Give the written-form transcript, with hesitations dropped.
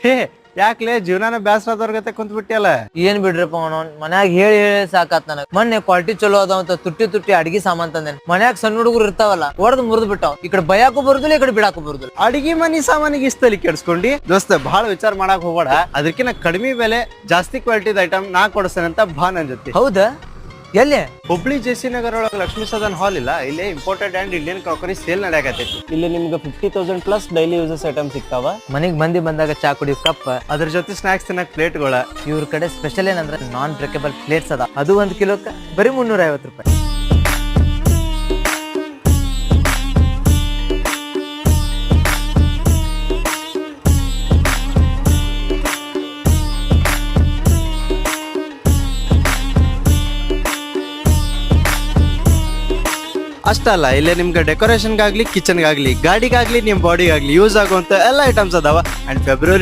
ಹೇ ಯಾಕ್ಲೆ ಜೀವನಾನ ಬ್ಯಾಸರಾದವ್ರ ಗತೆ ಕುಂತ್ ಬಿಟ್ಟಿಯಲ್ಲ. ಏನ್ ಬಿಡ್ರಪ್ಪ ಅವನವ್ನ್ ಮನ್ಯಾಗ ಹೇಳಿ ಸಾಕಾತ್ ನನಗ್. ಮೊನ್ನೆ ಕ್ವಾಲಿಟಿ ಚಲೋ ಅದಾವ ಅಂತ ತುಟ್ಟಿ ಅಡಿಗೆ ಸಾಮಾನ್ ತಂದೇನೆ. ಮನ್ಯಾಗ ಸಣ್ಣ ಹುಡುಗರು ಇರ್ತಾವಲ್ಲ ಹೊಡೆದ್ ಮುರಿದ್ ಬಿಟ್ಟಾವ್. ಈ ಕಡೆ ಬಯಾಕು ಬರುದಿಲ್ಲ, ಈ ಕಡೆ ಬಿಡಾಕು ಬರುದಿಲ್ಲ. ಅಡಿಗೆ ಮನಿ ಸಾಮಾನಿಗೆ ಇಷ್ಟಲ್ಲಿ ಕೆಡ್ಸ್ಕೊಂಡಿ ದೋಸ್ತ, ಬಹಳ ವಿಚಾರ ಮಾಡಕ್ ಹೋಗ್ಬೇಡ. ಅದಕ್ಕಿಂತ ಕಡಿಮೆ ಬೆಲೆ ಜಾಸ್ತಿ ಕ್ವಾಲಿಟಿದ ಐಟಮ್ ನಾ ಕೊಡಿಸ್ತೇನೆ ಅಂತ ಬಾ ನನ್ ಜೊತೆ. ಹೌದಾ? ಎಲ್ಲಿ? ಹುಬ್ಳಿ ಜೆಸಿ ನಗರ ಒಳಗೆ ಲಕ್ಷ್ಮೀ ಸದನ್ ಹಾಲ್ ಇಲ್ಲ, ಇಲ್ಲೇ imported and Indian crockery sale ನಡೆಯಕತ್ತೈತಿ. ಇಲ್ಲಿ ನಿಮ್ಗೆ 50,000 ಪ್ಲಸ್ ಡೈಲಿ ಯೂಸಸ್ ಐಟಮ್ ಸಿಗ್ತಾವ. ಮನಿಗ್ ಬಂದಾಗ ಚಾ ಕುಡಿಯೋ ಕಪ್, ಅದ್ರ ಜೊತೆ ಸ್ನಾಕ್ಸ್ ತಿನ್ನಕ್ ಪ್ಲೇಟ್ಗಳ. ಇವ್ರ ಕಡೆ ಸ್ಪೆಷಲ್ ಏನಂದ್ರೆ ನಾನ್ ಬ್ರೇಕಬಲ್ ಪ್ಲೇಟ್ಸ್ ಅದ. ಅದು 1 ಕಿಲೋಕ್ಕೆ ಬರೀ 350 ರೂಪಾಯಿ. ಅಷ್ಟಲ್ಲ, ಇಲ್ಲೇ ನಿಮ್ಗೆ ಡೆಕೋರೇಷನ್ಗಾಗ್ಲಿ, ಕಿಚನ್ಗಾಗ್ಲಿ, ಗಾಡಿಗಾಗ್ಲಿ, ನಿಮ್ ಬಾಡಿಗಾಗ್ಲಿ ಯೂಸ್ ಆಗುವಂತ ಎಲ್ಲ ಐಟಮ್ಸ್ ಅದಾವ. And February